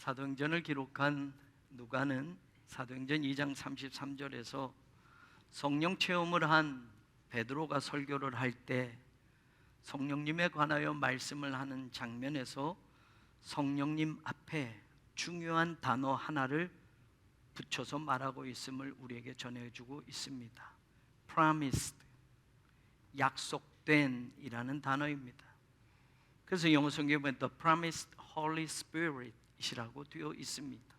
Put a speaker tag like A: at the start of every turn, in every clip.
A: 사도행전을 기록한 누가는 사도행전 2장 33절에서 성령 체험을 한 베드로가 설교를 할 때 성령님에 관하여 말씀을 하는 장면에서 성령님 앞에 중요한 단어 하나를 붙여서 말하고 있음을 우리에게 전해주고 있습니다. Promised, 약속된 이라는 단어입니다. 그래서 영어 성경에 보면 The Promised Holy Spirit 이라고 되어 있습니다.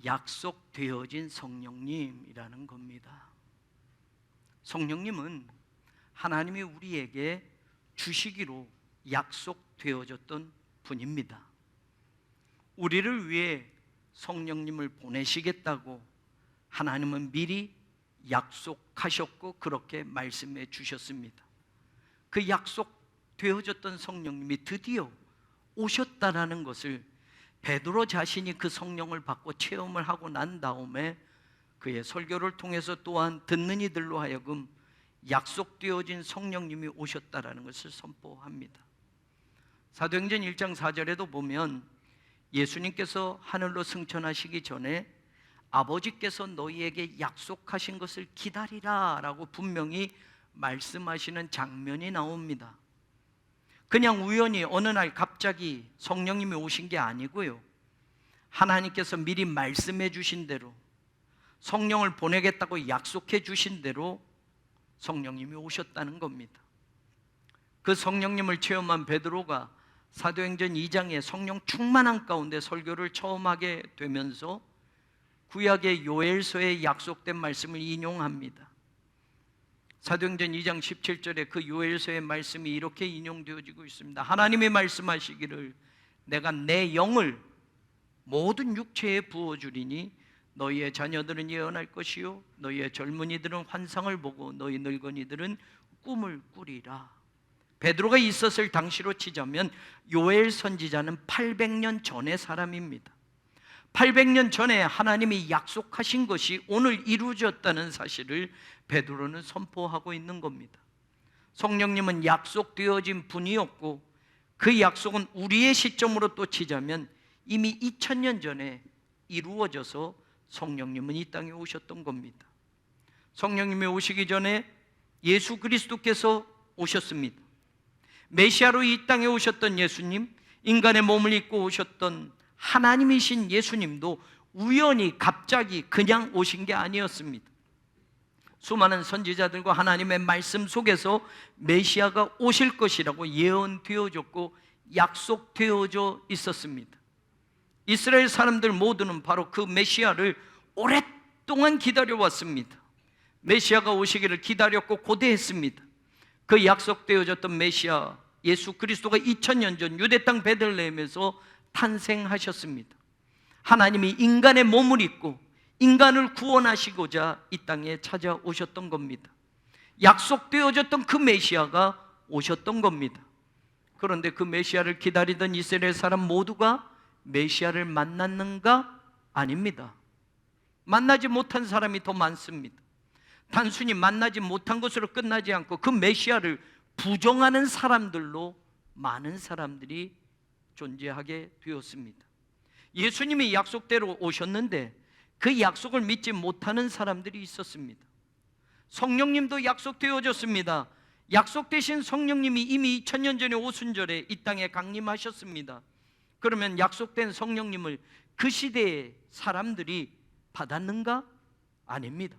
A: 약속되어진 성령님이라는 겁니다. 성령님은 하나님이 우리에게 주시기로 약속되어졌던 분입니다. 우리를 위해 성령님을 보내시겠다고 하나님은 미리 약속하셨고 그렇게 말씀해 주셨습니다. 그 약속되어졌던 성령님이 드디어 오셨다라는 것을 베드로 자신이 그 성령을 받고 체험을 하고 난 다음에 그의 설교를 통해서 또한 듣는 이들로 하여금 약속되어진 성령님이 오셨다라는 것을 선포합니다. 사도행전 1장 4절에도 보면 예수님께서 하늘로 승천하시기 전에 아버지께서 너희에게 약속하신 것을 기다리라 라고 분명히 말씀하시는 장면이 나옵니다. 그냥 우연히 어느 날 갑자기 성령님이 오신 게 아니고요, 하나님께서 미리 말씀해 주신 대로 성령을 보내겠다고 약속해 주신 대로 성령님이 오셨다는 겁니다. 그 성령님을 체험한 베드로가 사도행전 2장에 성령 충만한 가운데 설교를 처음 하게 되면서 구약의 요엘서에 약속된 말씀을 인용합니다. 사도행전 2장 17절에 그 요엘서의 말씀이 이렇게 인용되어지고 있습니다. 하나님이 말씀하시기를 내가 내 영을 모든 육체에 부어주리니 너희의 자녀들은 예언할 것이요 너희의 젊은이들은 환상을 보고 너희 늙은이들은 꿈을 꾸리라. 베드로가 있었을 당시로 치자면 요엘 선지자는 800년 전의 사람입니다. 800년 전에 하나님이 약속하신 것이 오늘 이루어졌다는 사실을 베드로는 선포하고 있는 겁니다. 성령님은 약속되어진 분이었고 그 약속은 우리의 시점으로 또 치자면 이미 2000년 전에 이루어져서 성령님은 이 땅에 오셨던 겁니다. 성령님이 오시기 전에 예수 그리스도께서 오셨습니다. 메시아로 이 땅에 오셨던 예수님, 인간의 몸을 입고 오셨던 하나님이신 예수님도 우연히 갑자기 그냥 오신 게 아니었습니다. 수많은 선지자들과 하나님의 말씀 속에서 메시아가 오실 것이라고 예언되어졌고 약속되어져 있었습니다. 이스라엘 사람들 모두는 바로 그 메시아를 오랫동안 기다려왔습니다. 메시아가 오시기를 기다렸고 고대했습니다. 그 약속되어졌던 메시아 예수 그리스도가 2000년 전 유대 땅 베들레헴에서 탄생하셨습니다. 하나님이 인간의 몸을 입고 인간을 구원하시고자 이 땅에 찾아오셨던 겁니다. 약속되어졌던 그 메시아가 오셨던 겁니다. 그런데 그 메시아를 기다리던 이스라엘 사람 모두가 메시아를 만났는가? 아닙니다. 만나지 못한 사람이 더 많습니다. 단순히 만나지 못한 것으로 끝나지 않고 그 메시아를 부정하는 사람들로 많은 사람들이 존재하게 되었습니다. 예수님이 약속대로 오셨는데 그 약속을 믿지 못하는 사람들이 있었습니다. 성령님도 약속되어졌습니다. 약속되신 성령님이 이미 2000년 전에 오순절에 이 땅에 강림하셨습니다. 그러면 약속된 성령님을 그 시대의 사람들이 받았는가? 아닙니다.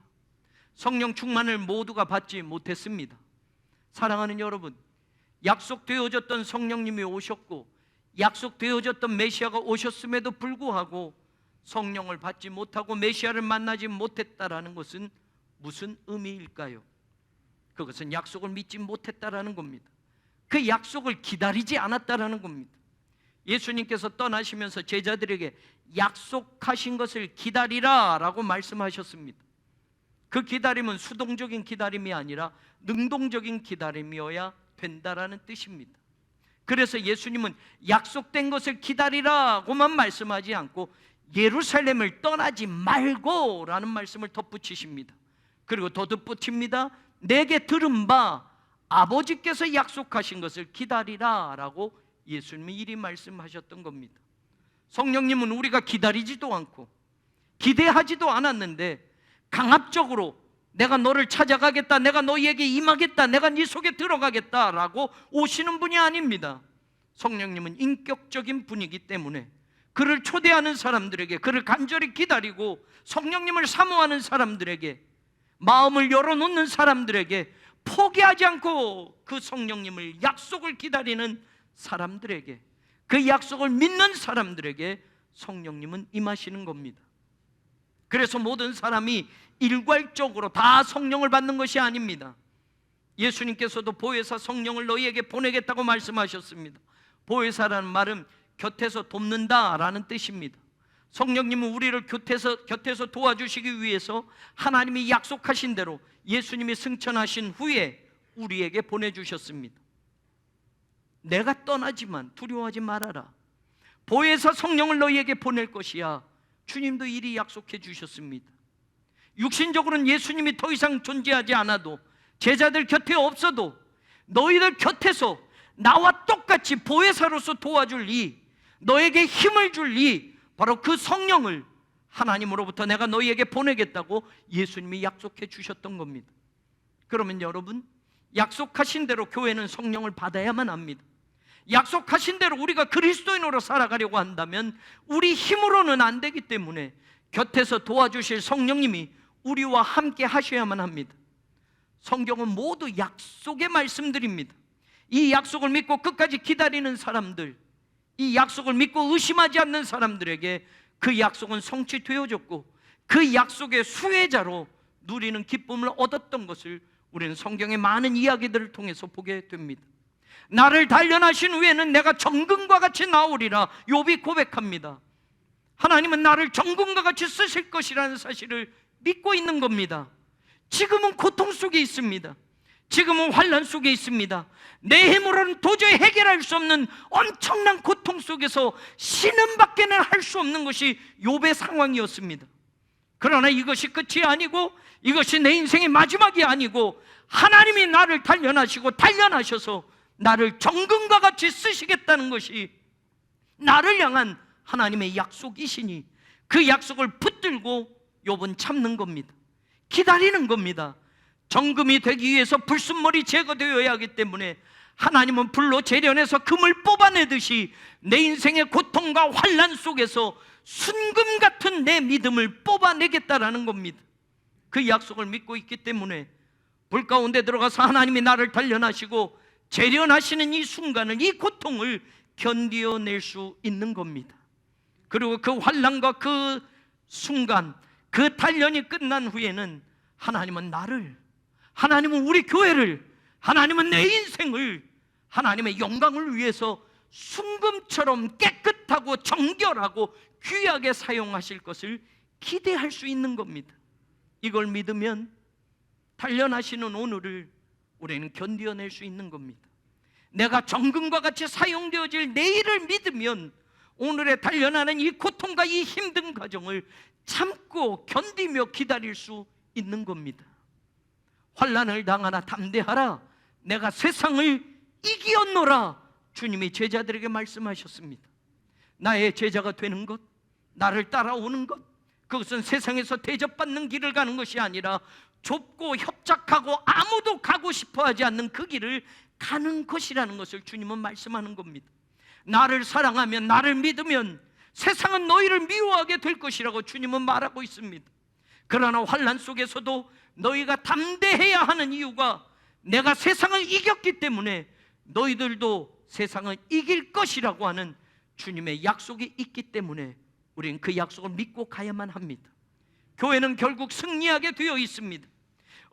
A: 성령 충만을 모두가 받지 못했습니다. 사랑하는 여러분, 약속되어졌던 성령님이 오셨고 약속되어졌던 메시아가 오셨음에도 불구하고 성령을 받지 못하고 메시아를 만나지 못했다라는 것은 무슨 의미일까요? 그것은 약속을 믿지 못했다라는 겁니다. 그 약속을 기다리지 않았다라는 겁니다. 예수님께서 떠나시면서 제자들에게 약속하신 것을 기다리라 라고 말씀하셨습니다. 그 기다림은 수동적인 기다림이 아니라 능동적인 기다림이어야 된다라는 뜻입니다. 그래서 예수님은 약속된 것을 기다리라고만 말씀하지 않고 예루살렘을 떠나지 말고 라는 말씀을 덧붙이십니다. 그리고 더 덧붙입니다. 내게 들은 바 아버지께서 약속하신 것을 기다리라 라고 예수님이 이리 말씀하셨던 겁니다. 성령님은 우리가 기다리지도 않고 기대하지도 않았는데 강압적으로 내가 너를 찾아가겠다, 내가 너희에게 임하겠다, 내가 네 속에 들어가겠다라고 오시는 분이 아닙니다. 성령님은 인격적인 분이기 때문에 그를 초대하는 사람들에게, 그를 간절히 기다리고 성령님을 사모하는 사람들에게, 마음을 열어놓는 사람들에게, 포기하지 않고 그 성령님을, 약속을 기다리는 사람들에게, 그 약속을 믿는 사람들에게 성령님은 임하시는 겁니다. 그래서 모든 사람이 일괄적으로 다 성령을 받는 것이 아닙니다. 예수님께서도 보혜사 성령을 너희에게 보내겠다고 말씀하셨습니다. 보혜사라는 말은 곁에서 돕는다라는 뜻입니다. 성령님은 우리를 곁에서 도와주시기 위해서 하나님이 약속하신 대로 예수님이 승천하신 후에 우리에게 보내주셨습니다. 내가 떠나지만 두려워하지 말아라. 보혜사 성령을 너희에게 보낼 것이야. 주님도 이리 약속해 주셨습니다. 육신적으로는 예수님이 더 이상 존재하지 않아도, 제자들 곁에 없어도 너희들 곁에서 나와 똑같이 보혜사로서 도와줄 이, 너에게 힘을 줄 이, 바로 그 성령을 하나님으로부터 내가 너희에게 보내겠다고 예수님이 약속해 주셨던 겁니다. 그러면 여러분, 약속하신 대로 교회는 성령을 받아야만 합니다. 약속하신 대로 우리가 그리스도인으로 살아가려고 한다면 우리 힘으로는 안 되기 때문에 곁에서 도와주실 성령님이 우리와 함께 하셔야만 합니다. 성경은 모두 약속의 말씀들입니다. 이 약속을 믿고 끝까지 기다리는 사람들, 이 약속을 믿고 의심하지 않는 사람들에게 그 약속은 성취되어졌고 그 약속의 수혜자로 누리는 기쁨을 얻었던 것을 우리는 성경의 많은 이야기들을 통해서 보게 됩니다. 나를 단련하신 후에는 내가 정금과 같이 나오리라 욥이 고백합니다. 하나님은 나를 정금과 같이 쓰실 것이라는 사실을 믿고 있는 겁니다. 지금은 고통 속에 있습니다. 지금은 환난 속에 있습니다. 내 힘으로는 도저히 해결할 수 없는 엄청난 고통 속에서 신음밖에는 할 수 없는 것이 욥의 상황이었습니다. 그러나 이것이 끝이 아니고, 이것이 내 인생의 마지막이 아니고, 하나님이 나를 단련하셔서 나를 정금과 같이 쓰시겠다는 것이 나를 향한 하나님의 약속이시니 그 약속을 붙들고 욥은 참는 겁니다. 기다리는 겁니다. 정금이 되기 위해서 불순물이 제거되어야 하기 때문에 하나님은 불로 재련해서 금을 뽑아내듯이 내 인생의 고통과 환난 속에서 순금 같은 내 믿음을 뽑아내겠다라는 겁니다. 그 약속을 믿고 있기 때문에 불 가운데 들어가서 하나님이 나를 단련하시고 재련하시는 이 순간을, 이 고통을 견디어낼 수 있는 겁니다. 그리고 그 환난과 그 순간, 그 단련이 끝난 후에는 하나님은 나를, 하나님은 우리 교회를, 하나님은 내 인생을 하나님의 영광을 위해서 순금처럼 깨끗하고 정결하고 귀하게 사용하실 것을 기대할 수 있는 겁니다. 이걸 믿으면 단련하시는 오늘을 우리는 견뎌낼 수 있는 겁니다. 내가 정금과 같이 사용되어질 내일을 믿으면 오늘의 단련하는 이 고통과 이 힘든 과정을 참고 견디며 기다릴 수 있는 겁니다. 환난을 당하나 담대하라, 내가 세상을 이기었노라, 주님이 제자들에게 말씀하셨습니다. 나의 제자가 되는 것, 나를 따라오는 것, 그것은 세상에서 대접받는 길을 가는 것이 아니라 좁고 협착하고 아무도 가고 싶어하지 않는 그 길을 가는 것이라는 것을 주님은 말씀하는 겁니다. 나를 사랑하면, 나를 믿으면 세상은 너희를 미워하게 될 것이라고 주님은 말하고 있습니다. 그러나 환난 속에서도 너희가 담대해야 하는 이유가 내가 세상을 이겼기 때문에 너희들도 세상을 이길 것이라고 하는 주님의 약속이 있기 때문에 우리는 그 약속을 믿고 가야만 합니다. 교회는 결국 승리하게 되어 있습니다.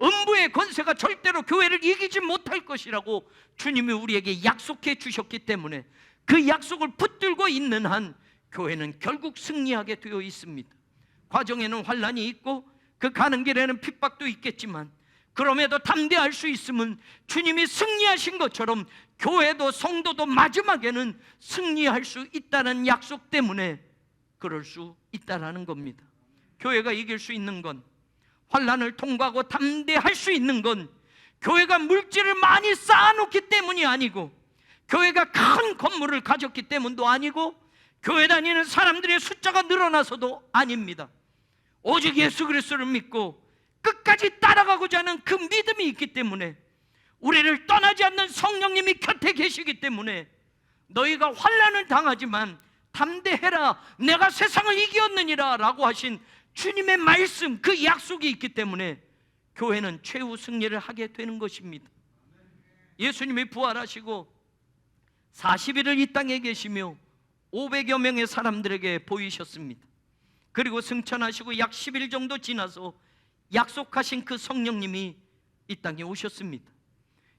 A: 음부의 권세가 절대로 교회를 이기지 못할 것이라고 주님이 우리에게 약속해 주셨기 때문에 그 약속을 붙들고 있는 한 교회는 결국 승리하게 되어 있습니다. 과정에는 환난이 있고 그 가는 길에는 핍박도 있겠지만 그럼에도 담대할 수 있으면 주님이 승리하신 것처럼 교회도 성도도 마지막에는 승리할 수 있다는 약속 때문에 그럴 수 있다라는 겁니다. 교회가 이길 수 있는 건, 환난을 통과하고 담대할 수 있는 건 교회가 물질을 많이 쌓아놓기 때문이 아니고, 교회가 큰 건물을 가졌기 때문도 아니고, 교회 다니는 사람들의 숫자가 늘어나서도 아닙니다. 오직 예수 그리스도를 믿고 끝까지 따라가고자 하는 그 믿음이 있기 때문에, 우리를 떠나지 않는 성령님이 곁에 계시기 때문에 너희가 환난을 당하지만 담대해라, 내가 세상을 이겼느니라 라고 하신 주님의 말씀, 그 약속이 있기 때문에 교회는 최후 승리를 하게 되는 것입니다. 예수님이 부활하시고 40일을 이 땅에 계시며 500여 명의 사람들에게 보이셨습니다. 그리고 승천하시고 약 10일 정도 지나서 약속하신 그 성령님이 이 땅에 오셨습니다.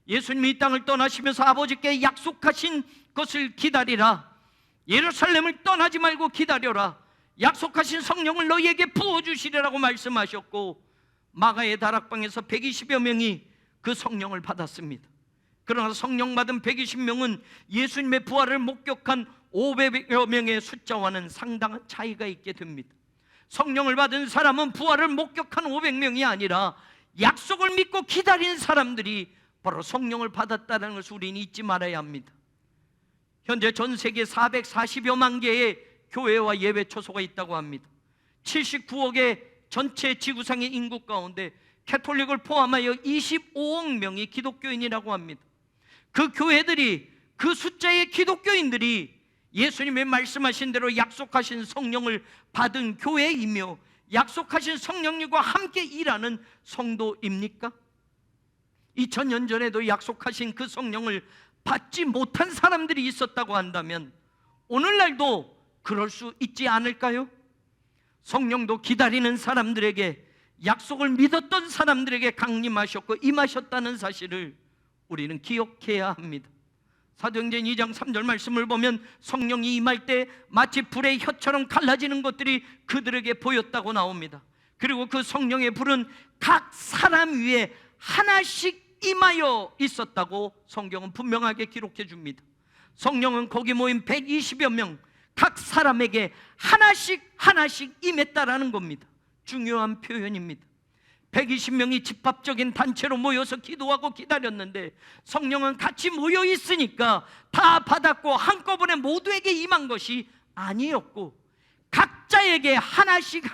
A: 예수님이 이 땅을 떠나시면서 아버지께 약속하신 것을 기다리라, 예루살렘을 떠나지 말고 기다려라, 약속하신 성령을 너희에게 부어주시리라고 말씀하셨고, 마가의 다락방에서 120여 명이 그 성령을 받았습니다. 그러나 성령 받은 120명은 예수님의 부활을 목격한 500여 명의 숫자와는 상당한 차이가 있게 됩니다. 성령을 받은 사람은 부활을 목격한 500명이 아니라 약속을 믿고 기다린 사람들이 바로 성령을 받았다는 것을 우리는 잊지 말아야 합니다. 현재 전 세계 440여만 개의 교회와 예배 처소가 있다고 합니다. 79억의 전체 지구상의 인구 가운데 캐톨릭을 포함하여 25억 명이 기독교인이라고 합니다. 그 교회들이, 그 숫자의 기독교인들이 예수님의 말씀하신 대로 약속하신 성령을 받은 교회이며 약속하신 성령님과 함께 일하는 성도입니까? 2000년 전에도 약속하신 그 성령을 받지 못한 사람들이 있었다고 한다면 오늘날도 그럴 수 있지 않을까요? 성령도 기다리는 사람들에게, 약속을 믿었던 사람들에게 강림하셨고 임하셨다는 사실을 우리는 기억해야 합니다. 사도행전 2장 3절 말씀을 보면 성령이 임할 때 마치 불의 혀처럼 갈라지는 것들이 그들에게 보였다고 나옵니다. 그리고 그 성령의 불은 각 사람 위에 하나씩 임하여 있었다고 성경은 분명하게 기록해 줍니다. 성령은 거기 모인 120여 명 각 사람에게 하나씩 임했다라는 겁니다. 중요한 표현입니다. 120명이 집합적인 단체로 모여서 기도하고 기다렸는데 성령은 같이 모여 있으니까 다 받았고 한꺼번에 모두에게 임한 것이 아니었고 각자에게 하나씩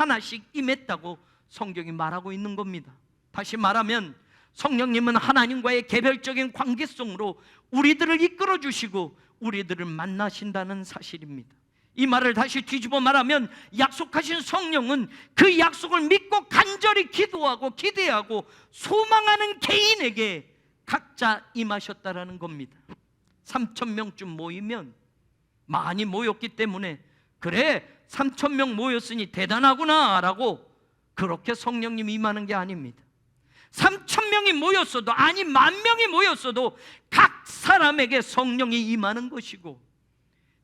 A: 임했다고 성경이 말하고 있는 겁니다. 다시 말하면 성령님은 하나님과의 개별적인 관계성으로 우리들을 이끌어 주시고 우리들을 만나신다는 사실입니다. 이 말을 다시 뒤집어 말하면 약속하신 성령은 그 약속을 믿고 간절히 기도하고 기대하고 소망하는 개인에게 각자 임하셨다라는 겁니다. 3,000명쯤 모이면, 많이 모였기 때문에 그래 3,000명 모였으니 대단하구나 라고 그렇게 성령님이 임하는 게 아닙니다. 3,000명이 모였어도, 아니 10,000명이 모였어도 각 사람에게 성령이 임하는 것이고,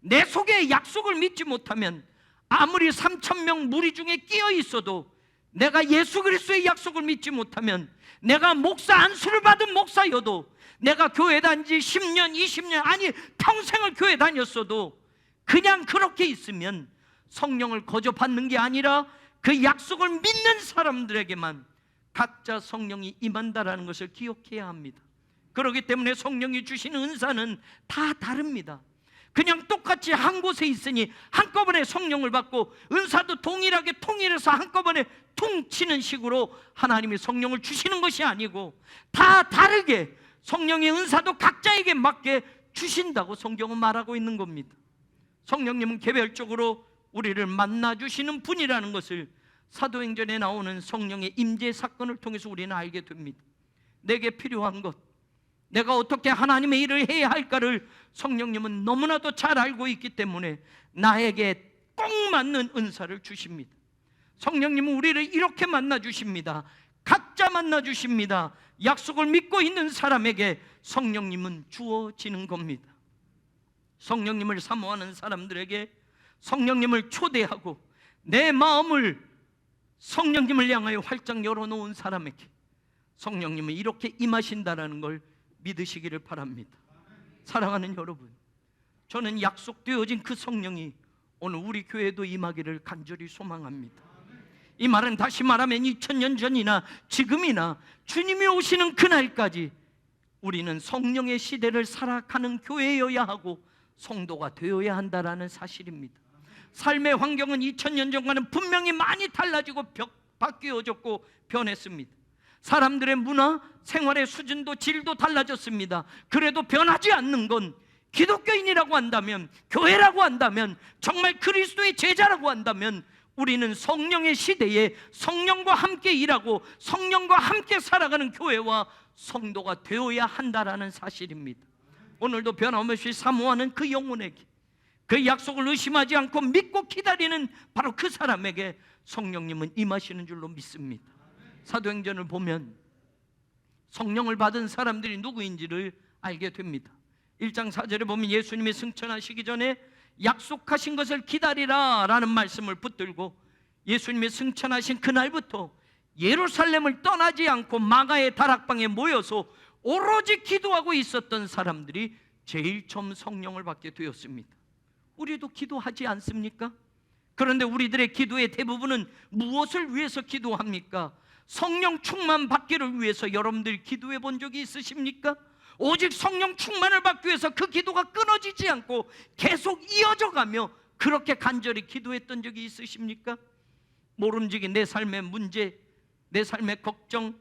A: 내 속에 약속을 믿지 못하면 아무리 3,000명 무리 중에 끼어 있어도 내가 예수 그리스도의 약속을 믿지 못하면, 내가 목사 안수를 받은 목사여도, 내가 교회 다닌 지 10년 20년 아니 평생을 교회 다녔어도 그냥 그렇게 있으면 성령을 거저 받는 게 아니라 그 약속을 믿는 사람들에게만 각자 성령이 임한다라는 것을 기억해야 합니다. 그렇기 때문에 성령이 주시는 은사는 다 다릅니다. 그냥 똑같이 한 곳에 있으니 한꺼번에 성령을 받고 은사도 동일하게 통일해서 한꺼번에 퉁 치는 식으로 하나님이 성령을 주시는 것이 아니고 다 다르게 성령의 은사도 각자에게 맞게 주신다고 성경은 말하고 있는 겁니다. 성령님은 개별적으로 우리를 만나주시는 분이라는 것을 사도행전에 나오는 성령의 임재 사건을 통해서 우리는 알게 됩니다. 내게 필요한 것, 내가 어떻게 하나님의 일을 해야 할까를 성령님은 너무나도 잘 알고 있기 때문에 나에게 꼭 맞는 은사를 주십니다. 성령님은 우리를 이렇게 만나주십니다. 각자 만나주십니다. 약속을 믿고 있는 사람에게 성령님은 주어지는 겁니다. 성령님을 사모하는 사람들에게 성령님을 초대하고 내 마음을 성령님을 향하여 활짝 열어놓은 사람에게 성령님은 이렇게 임하신다는 걸 믿으시기를 바랍니다. 사랑하는 여러분, 저는 약속되어진 그 성령이 오늘 우리 교회도 임하기를 간절히 소망합니다. 이 말은 다시 말하면 2000년 전이나 지금이나 주님이 오시는 그날까지 우리는 성령의 시대를 살아가는 교회여야 하고 성도가 되어야 한다라는 사실입니다. 삶의 환경은 2000년 전과는 분명히 많이 달라지고 바뀌어졌고 변했습니다. 사람들의 문화, 생활의 수준도 질도 달라졌습니다. 그래도 변하지 않는 건 기독교인이라고 한다면, 교회라고 한다면, 정말 그리스도의 제자라고 한다면 우리는 성령의 시대에 성령과 함께 일하고 성령과 함께 살아가는 교회와 성도가 되어야 한다라는 사실입니다. 오늘도 변함없이 사모하는 그 영혼에게, 그 약속을 의심하지 않고 믿고 기다리는 바로 그 사람에게 성령님은 임하시는 줄로 믿습니다. 사도행전을 보면 성령을 받은 사람들이 누구인지를 알게 됩니다. 1장 4절에 보면 예수님이 승천하시기 전에 약속하신 것을 기다리라 라는 말씀을 붙들고, 예수님이 승천하신 그날부터 예루살렘을 떠나지 않고 마가의 다락방에 모여서 오로지 기도하고 있었던 사람들이 제일 처음 성령을 받게 되었습니다. 우리도 기도하지 않습니까? 그런데 우리들의 기도의 대부분은 무엇을 위해서 기도합니까? 성령 충만 받기를 위해서 여러분들 기도해 본 적이 있으십니까? 오직 성령 충만을 받기 위해서 그 기도가 끊어지지 않고 계속 이어져 가며 그렇게 간절히 기도했던 적이 있으십니까? 모름지기 내 삶의 문제, 내 삶의 걱정,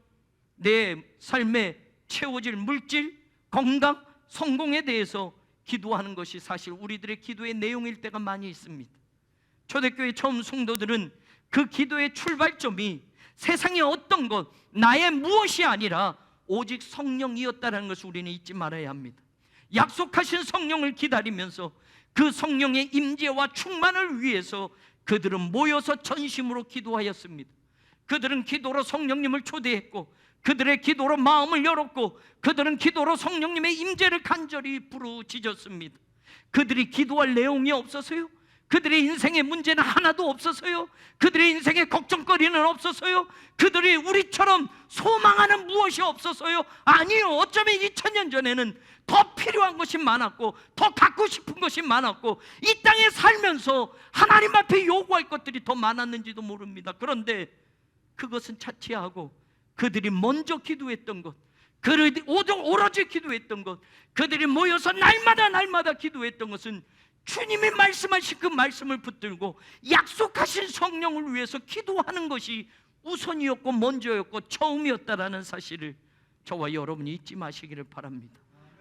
A: 내 삶에 채워질 물질, 건강, 성공에 대해서 기도하는 것이 사실 우리들의 기도의 내용일 때가 많이 있습니다. 초대교회 처음 성도들은 그 기도의 출발점이 세상의 어떤 것, 나의 무엇이 아니라 오직 성령이었다는 것을 우리는 잊지 말아야 합니다. 약속하신 성령을 기다리면서 그 성령의 임재와 충만을 위해서 그들은 모여서 전심으로 기도하였습니다. 그들은 기도로 성령님을 초대했고, 그들의 기도로 마음을 열었고, 그들은 기도로 성령님의 임재를 간절히 부르짖었습니다. 그들이 기도할 내용이 없어서요? 그들의 인생의 문제는 하나도 없어서요? 그들의 인생의 걱정거리는 없어서요? 그들이 우리처럼 소망하는 무엇이 없어서요? 아니요. 어쩌면 2000년 전에는 더 필요한 것이 많았고, 더 갖고 싶은 것이 많았고, 이 땅에 살면서 하나님 앞에 요구할 것들이 더 많았는지도 모릅니다. 그런데 그것은 차치하고 그들이 먼저 기도했던 것, 그들이 오로지 기도했던 것, 그들이 모여서 날마다 기도했던 것은 주님이 말씀하신 그 말씀을 붙들고 약속하신 성령을 위해서 기도하는 것이 우선이었고 먼저였고 처음이었다라는 사실을 저와 여러분이 잊지 마시기를 바랍니다.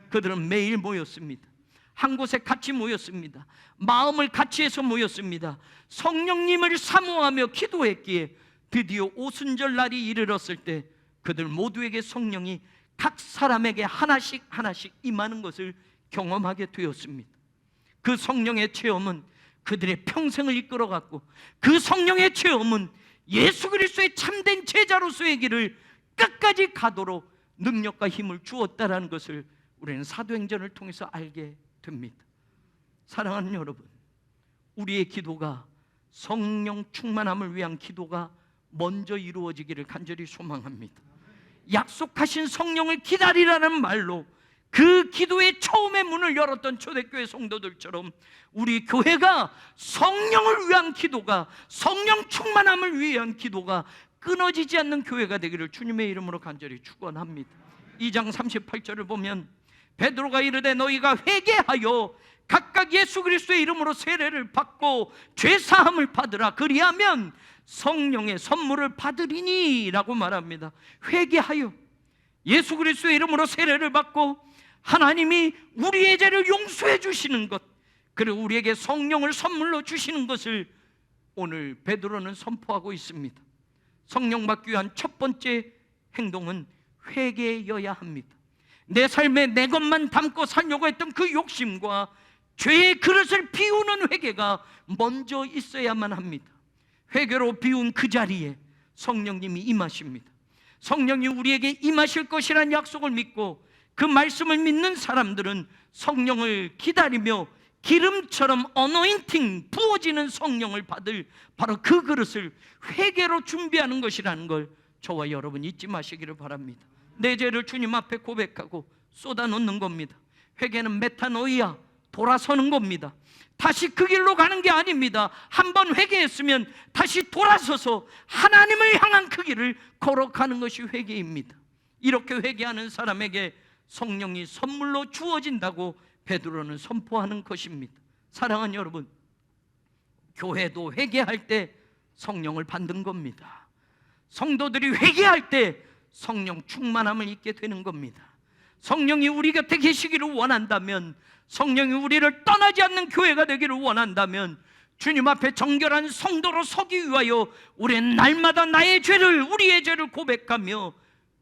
A: 그들은 매일 모였습니다. 한 곳에 같이 모였습니다. 마음을 같이 해서 모였습니다. 성령님을 사모하며 기도했기에 드디어 오순절 날이 이르렀을 때 그들 모두에게 성령이 각 사람에게 하나씩 임하는 것을 경험하게 되었습니다. 그 성령의 체험은 그들의 평생을 이끌어갔고, 그 성령의 체험은 예수 그리스도의 참된 제자로서의 길을 끝까지 가도록 능력과 힘을 주었다라는 것을 우리는 사도행전을 통해서 알게 됩니다. 사랑하는 여러분, 우리의 기도가 성령 충만함을 위한 기도가 먼저 이루어지기를 간절히 소망합니다. 약속하신 성령을 기다리라는 말로 그 기도의 처음의 문을 열었던 초대교회 성도들처럼 우리 교회가 성령을 위한 기도가, 성령 충만함을 위한 기도가 끊어지지 않는 교회가 되기를 주님의 이름으로 간절히 축원합니다. 2장 38절을 보면 베드로가 이르되 너희가 회개하여 각각 예수 그리스도의 이름으로 세례를 받고 죄사함을 받으라, 그리하면 성령의 선물을 받으리니 라고 말합니다. 회개하여 예수 그리스도의 이름으로 세례를 받고 하나님이 우리의 죄를 용서해 주시는 것, 그리고 우리에게 성령을 선물로 주시는 것을 오늘 베드로는 선포하고 있습니다. 성령 받기 위한 첫 번째 행동은 회개여야 합니다. 내 삶에 내 것만 담고 살려고 했던 그 욕심과 죄의 그릇을 비우는 회개가 먼저 있어야만 합니다. 회개로 비운 그 자리에 성령님이 임하십니다. 성령이 우리에게 임하실 것이라는 약속을 믿고 그 말씀을 믿는 사람들은 성령을 기다리며 기름처럼 어노인팅, 부어지는 성령을 받을 바로 그 그릇을 회개로 준비하는 것이라는 걸 저와 여러분 잊지 마시기를 바랍니다. 내 죄를 주님 앞에 고백하고 쏟아놓는 겁니다. 회개는 메타노이아, 돌아서는 겁니다. 다시 그 길로 가는 게 아닙니다. 한번 회개했으면 다시 돌아서서 하나님을 향한 그 길을 걸어가는 것이 회개입니다. 이렇게 회개하는 사람에게 성령이 선물로 주어진다고 베드로는 선포하는 것입니다. 사랑하는 여러분, 교회도 회개할 때 성령을 받는 겁니다. 성도들이 회개할 때 성령 충만함을 입게 되는 겁니다. 성령이 우리 곁에 계시기를 원한다면, 성령이 우리를 떠나지 않는 교회가 되기를 원한다면, 주님 앞에 정결한 성도로 서기 위하여 우리는 날마다 나의 죄를, 우리의 죄를 고백하며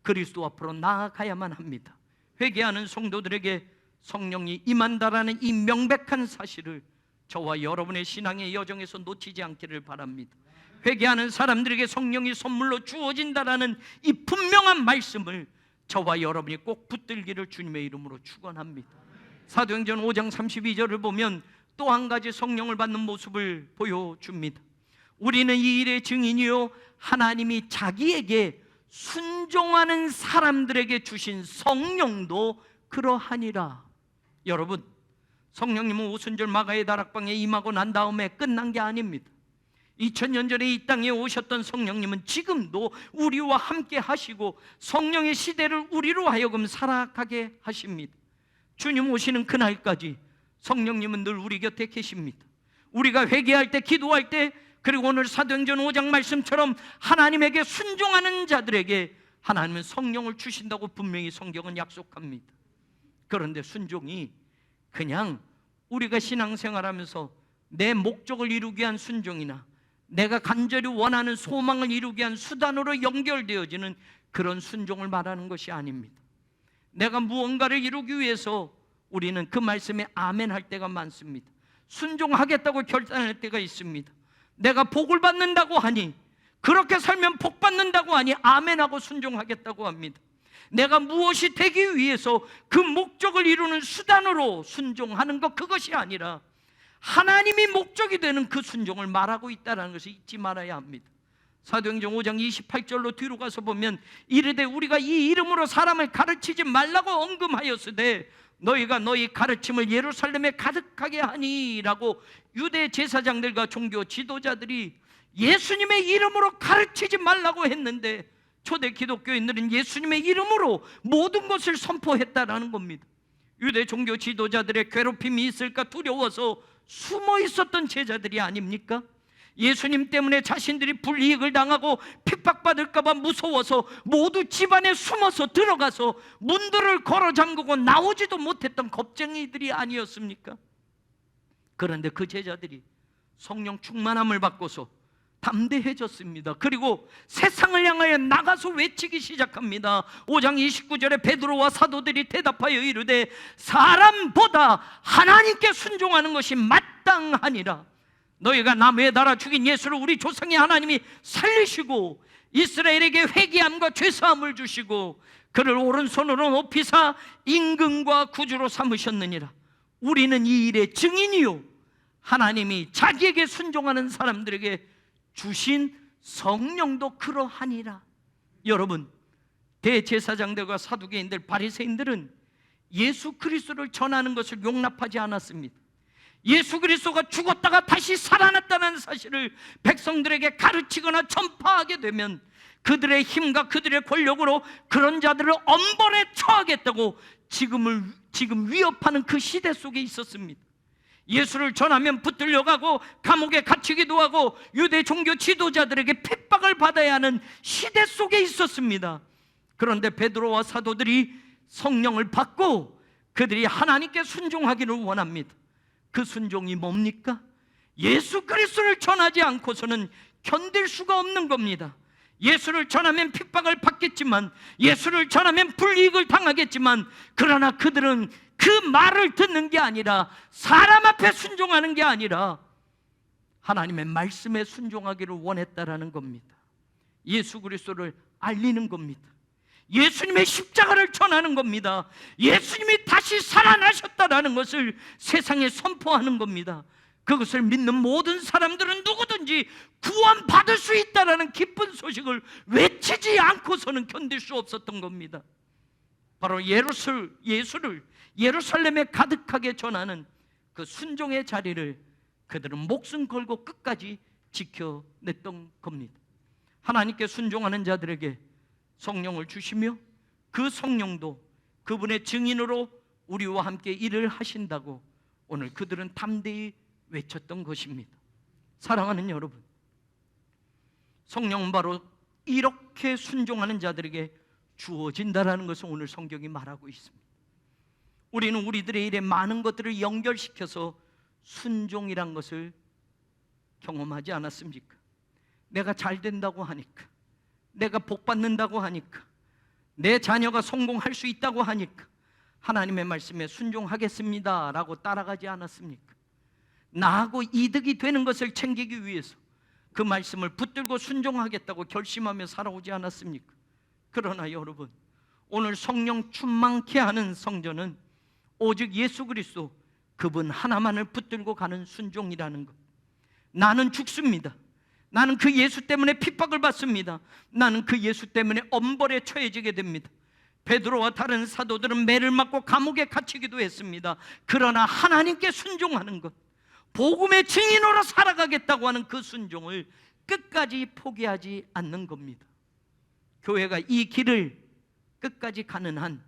A: 그리스도 앞으로 나아가야만 합니다. 회개하는 성도들에게 성령이 임한다라는 이 명백한 사실을 저와 여러분의 신앙의 여정에서 놓치지 않기를 바랍니다. 회개하는 사람들에게 성령이 선물로 주어진다라는 이 분명한 말씀을 저와 여러분이 꼭 붙들기를 주님의 이름으로 축원합니다. 사도행전 5장 32절을 보면 또 한 가지 성령을 받는 모습을 보여줍니다. 우리는 이 일의 증인이요, 하나님이 자기에게 순종하는 사람들에게 주신 성령도 그러하니라. 여러분, 성령님은 오순절 마가의 다락방에 임하고 난 다음에 끝난 게 아닙니다. 2000년 전에 이 땅에 오셨던 성령님은 지금도 우리와 함께 하시고 성령의 시대를 우리로 하여금 살아가게 하십니다. 주님 오시는 그날까지 성령님은 늘 우리 곁에 계십니다. 우리가 회개할 때, 기도할 때, 그리고 오늘 사도행전 5장 말씀처럼 하나님에게 순종하는 자들에게 하나님은 성령을 주신다고 분명히 성경은 약속합니다. 그런데 순종이 그냥 우리가 신앙생활하면서 내 목적을 이루기 위한 순종이나 내가 간절히 원하는 소망을 이루기 위한 수단으로 연결되어지는 그런 순종을 말하는 것이 아닙니다. 내가 무언가를 이루기 위해서 우리는 그 말씀에 아멘 할 때가 많습니다. 순종하겠다고 결단할 때가 있습니다. 내가 복을 받는다고 하니, 그렇게 살면 복 받는다고 하니 아멘하고 순종하겠다고 합니다. 내가 무엇이 되기 위해서 그 목적을 이루는 수단으로 순종하는 것, 그것이 아니라 하나님이 목적이 되는 그 순종을 말하고 있다는 것을 잊지 말아야 합니다. 사도행전 5장 28절로 뒤로 가서 보면 이르되 우리가 이 이름으로 사람을 가르치지 말라고 언금하였으되 너희가 너희 가르침을 예루살렘에 가득하게 하니라고 유대 제사장들과 종교 지도자들이 예수님의 이름으로 가르치지 말라고 했는데, 초대 기독교인들은 예수님의 이름으로 모든 것을 선포했다라는 겁니다. 유대 종교 지도자들의 괴롭힘이 있을까 두려워서 숨어 있었던 제자들이 아닙니까? 예수님 때문에 자신들이 불이익을 당하고 핍박받을까 봐 무서워서 모두 집안에 숨어서 들어가서 문들을 걸어 잠그고 나오지도 못했던 겁쟁이들이 아니었습니까? 그런데 그 제자들이 성령 충만함을 받고서 담대해졌습니다. 그리고 세상을 향하여 나가서 외치기 시작합니다. 5장 29절에 베드로와 사도들이 대답하여 이르되 사람보다 하나님께 순종하는 것이 마땅하니라. 너희가 남의 나라 죽인 예수를 우리 조상의 하나님이 살리시고 이스라엘에게 회개함과 죄사함을 주시고 그를 오른손으로 높이사 임금과 구주로 삼으셨느니라. 우리는 이 일의 증인이요, 하나님이 자기에게 순종하는 사람들에게 주신 성령도 그러하니라. 여러분, 대제사장들과 사두개인들, 바리새인들은 예수 그리스도를 전하는 것을 용납하지 않았습니다. 예수 그리스도가 죽었다가 다시 살아났다는 사실을 백성들에게 가르치거나 전파하게 되면 그들의 힘과 그들의 권력으로 그런 자들을 엄벌에 처하겠다고 지금 위협하는 그 시대 속에 있었습니다. 예수를 전하면 붙들려가고 감옥에 갇히기도 하고 유대 종교 지도자들에게 핍박을 받아야 하는 시대 속에 있었습니다. 그런데 베드로와 사도들이 성령을 받고 그들이 하나님께 순종하기를 원합니다. 그 순종이 뭡니까? 예수 그리스도를 전하지 않고서는 견딜 수가 없는 겁니다. 예수를 전하면 핍박을 받겠지만, 예수를 전하면 불이익을 당하겠지만, 그러나 그들은 그 말을 듣는 게 아니라, 사람 앞에 순종하는 게 아니라 하나님의 말씀에 순종하기를 원했다라는 겁니다. 예수 그리스도를 알리는 겁니다. 예수님의 십자가를 전하는 겁니다. 예수님이 다시 살아나셨다라는 것을 세상에 선포하는 겁니다. 그것을 믿는 모든 사람들은 누구든지 구원받을 수 있다라는 기쁜 소식을 외치지 않고서는 견딜 수 없었던 겁니다. 바로 예수를 예루살렘에 가득하게 전하는 그 순종의 자리를 그들은 목숨 걸고 끝까지 지켜냈던 겁니다. 하나님께 순종하는 자들에게 성령을 주시며 그 성령도 그분의 증인으로 우리와 함께 일을 하신다고 오늘 그들은 담대히 외쳤던 것입니다. 사랑하는 여러분, 성령은 바로 이렇게 순종하는 자들에게 주어진다라는 것을 오늘 성경이 말하고 있습니다. 우리는 우리들의 일에 많은 것들을 연결시켜서 순종이란 것을 경험하지 않았습니까? 내가 잘 된다고 하니까, 내가 복 받는다고 하니까, 내 자녀가 성공할 수 있다고 하니까 하나님의 말씀에 순종하겠습니다 라고 따라가지 않았습니까? 나하고 이득이 되는 것을 챙기기 위해서 그 말씀을 붙들고 순종하겠다고 결심하며 살아오지 않았습니까? 그러나 여러분, 오늘 성령 충만케 하는 성전은 오직 예수 그리스도 그분 하나만을 붙들고 가는 순종이라는 것. 나는 죽습니다. 나는 그 예수 때문에 핍박을 받습니다. 나는 그 예수 때문에 엄벌에 처해지게 됩니다. 베드로와 다른 사도들은 매를 맞고 감옥에 갇히기도 했습니다. 그러나 하나님께 순종하는 것, 복음의 증인으로 살아가겠다고 하는 그 순종을 끝까지 포기하지 않는 겁니다. 교회가 이 길을 끝까지 가는 한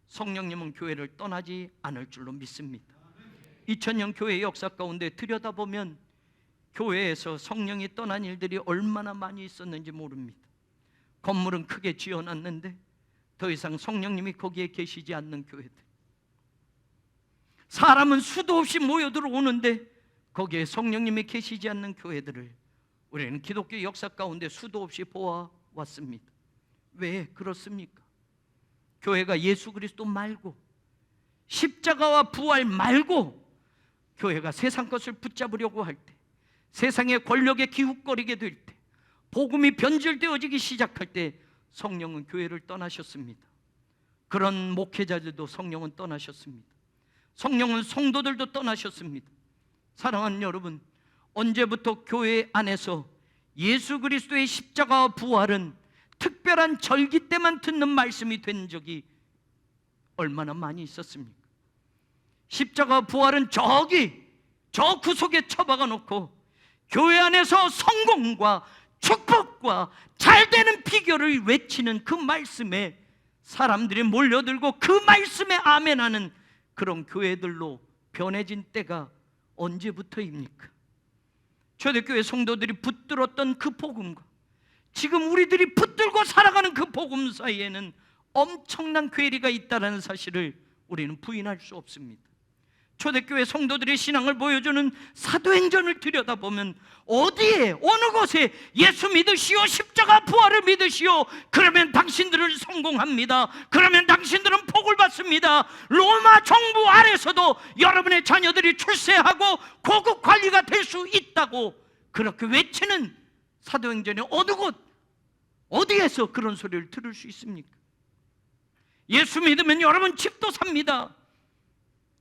A: 성령님은 교회를 떠나지 않을 줄로 믿습니다. 2000년 교회의 역사 가운데 들여다보면 교회에서 성령이 떠난 일들이 얼마나 많이 있었는지 모릅니다. 건물은 크게 지어놨는데 더 이상 성령님이 거기에 계시지 않는 교회들, 사람은 수도 없이 모여들어오는데 거기에 성령님이 계시지 않는 교회들을 우리는 기독교 역사 가운데 수도 없이 보아왔습니다. 왜 그렇습니까? 교회가 예수 그리스도 말고, 십자가와 부활 말고 교회가 세상 것을 붙잡으려고 할 때, 세상의 권력에 기웃거리게 될 때, 복음이 변질되어지기 시작할 때 성령은 교회를 떠나셨습니다. 그런 목회자들도 성령은 떠나셨습니다. 성령은 성도들도 떠나셨습니다. 사랑하는 여러분, 언제부터 교회 안에서 예수 그리스도의 십자가와 부활은 특별한 절기 때만 듣는 말씀이 된 적이 얼마나 많이 있었습니까? 십자가와 부활은 저 구석에 처박아 놓고 교회 안에서 성공과 축복과 잘되는 비결을 외치는 그 말씀에 사람들이 몰려들고 그 말씀에 아멘하는 그런 교회들로 변해진 때가 언제부터입니까? 초대교회 성도들이 붙들었던 그 복음과 지금 우리들이 붙들고 살아가는 그 복음 사이에는 엄청난 괴리가 있다는 사실을 우리는 부인할 수 없습니다. 초대교회 성도들의 신앙을 보여주는 사도행전을 들여다보면 어디에, 어느 곳에 예수 믿으시오, 십자가 부활을 믿으시오, 그러면 당신들은 성공합니다, 그러면 당신들은 복을 받습니다, 로마 정부 아래서도 여러분의 자녀들이 출세하고 고급 관리가 될 수 있다고 그렇게 외치는 사도행전의 어느 곳, 어디에서 그런 소리를 들을 수 있습니까? 예수 믿으면 여러분 집도 삽니다,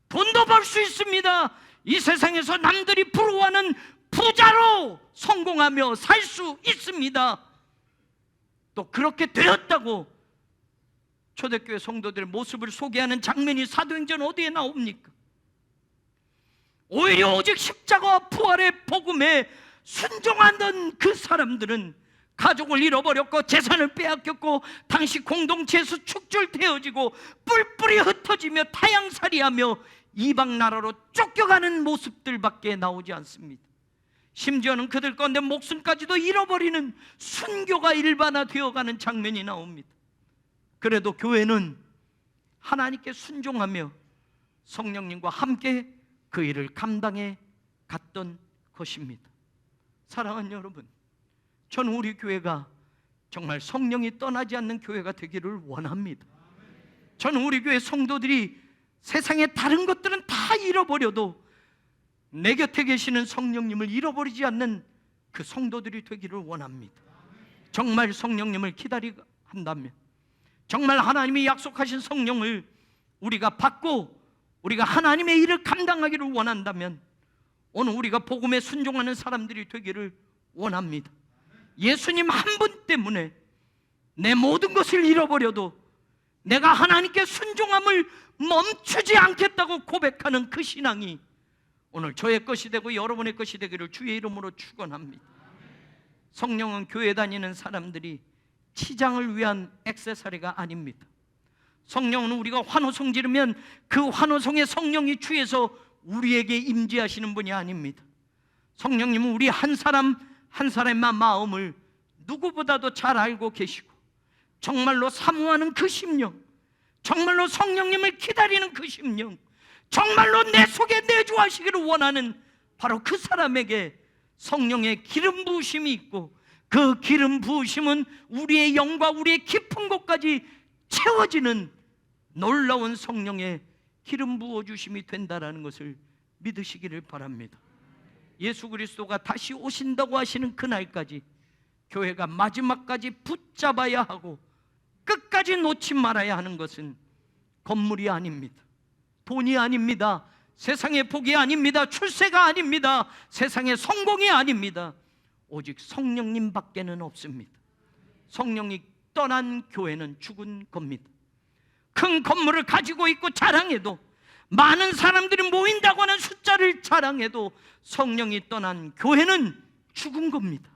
A: 돈도 벌 수 있습니다, 이 세상에서 남들이 부러워하는 부자로 성공하며 살 수 있습니다. 또 그렇게 되었다고 초대교회 성도들의 모습을 소개하는 장면이 사도행전 어디에 나옵니까? 오히려 오직 십자가와 부활의 복음에 순종하던 그 사람들은 가족을 잃어버렸고 재산을 빼앗겼고 당시 공동체에서 축출되어지고 뿔뿔이 흩어지며 타향살이하며 이방 나라로 쫓겨가는 모습들밖에 나오지 않습니다. 심지어는 그들 가운데 목숨까지도 잃어버리는 순교가 일반화되어가는 장면이 나옵니다. 그래도 교회는 하나님께 순종하며 성령님과 함께 그 일을 감당해 갔던 것입니다. 사랑하는 여러분, 저는 우리 교회가 정말 성령이 떠나지 않는 교회가 되기를 원합니다. 저는 우리 교회 성도들이 세상의 다른 것들은 다 잃어버려도 내 곁에 계시는 성령님을 잃어버리지 않는 그 성도들이 되기를 원합니다. 정말 성령님을 기다리고 한다면, 정말 하나님이 약속하신 성령을 우리가 받고 우리가 하나님의 일을 감당하기를 원한다면 오늘 우리가 복음에 순종하는 사람들이 되기를 원합니다. 예수님 한 분 때문에 내 모든 것을 잃어버려도 내가 하나님께 순종함을 멈추지 않겠다고 고백하는 그 신앙이 오늘 저의 것이 되고 여러분의 것이 되기를 주의 이름으로 축원합니다. 성령은 교회 다니는 사람들이 치장을 위한 액세서리가 아닙니다. 성령은 우리가 환호성 지르면 그 환호성의 성령이 주에서 우리에게 임재하시는 분이 아닙니다. 성령님은 우리 한 사람 한 사람의 마음을 누구보다도 잘 알고 계시고, 정말로 사모하는 그 심령, 정말로 성령님을 기다리는 그 심령, 정말로 내 속에 내주하시기를 원하는 바로 그 사람에게 성령의 기름 부으심이 있고, 그 기름 부으심은 우리의 영과 우리의 깊은 곳까지 채워지는 놀라운 성령의 기름 부어주심이 된다라는 것을 믿으시기를 바랍니다. 예수 그리스도가 다시 오신다고 하시는 그날까지 교회가 마지막까지 붙잡아야 하고 끝까지 놓지 말아야 하는 것은 건물이 아닙니다. 돈이 아닙니다. 세상의 복이 아닙니다. 출세가 아닙니다. 세상의 성공이 아닙니다. 오직 성령님 밖에는 없습니다. 성령이 떠난 교회는 죽은 겁니다. 큰 건물을 가지고 있고 자랑해도, 많은 사람들이 모인다고 하는 숫자를 자랑해도 성령이 떠난 교회는 죽은 겁니다.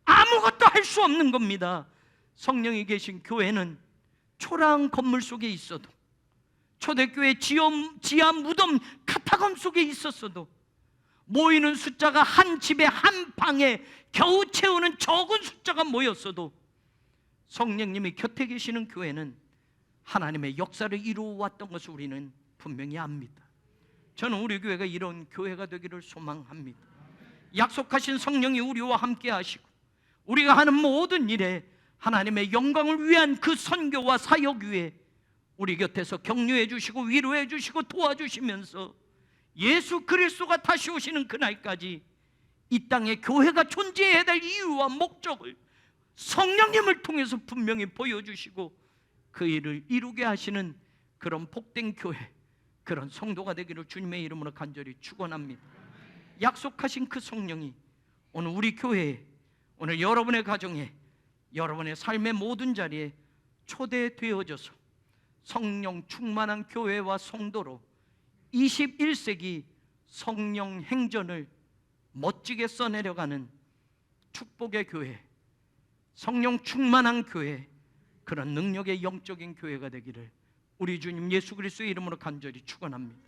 A: 아무것도 할 수 없는 겁니다. 성령이 계신 교회는 초라한 건물 속에 있어도, 초대교회 지하 무덤 카타콤 속에 있었어도, 모이는 숫자가 한 집에 한 방에 겨우 채우는 적은 숫자가 모였어도 성령님이 곁에 계시는 교회는 하나님의 역사를 이루어왔던 것을 우리는 분명히 압니다. 저는 우리 교회가 이런 교회가 되기를 소망합니다. 약속하신 성령이 우리와 함께 하시고, 우리가 하는 모든 일에 하나님의 영광을 위한 그 선교와 사역 위에 우리 곁에서 격려해 주시고 위로해 주시고 도와주시면서 예수 그리스도가 다시 오시는 그날까지 이 땅에 교회가 존재해야 될 이유와 목적을 성령님을 통해서 분명히 보여주시고 그 일을 이루게 하시는 그런 복된 교회, 그런 성도가 되기를 주님의 이름으로 간절히 축원합니다. 약속하신 그 성령이 오늘 우리 교회에, 오늘 여러분의 가정에, 여러분의 삶의 모든 자리에 초대되어져서 성령 충만한 교회와 성도로 21세기 성령 행전을 멋지게 써내려가는 축복의 교회, 성령 충만한 교회, 그런 능력의 영적인 교회가 되기를 우리 주님 예수 그리스도의 이름으로 간절히 축원합니다.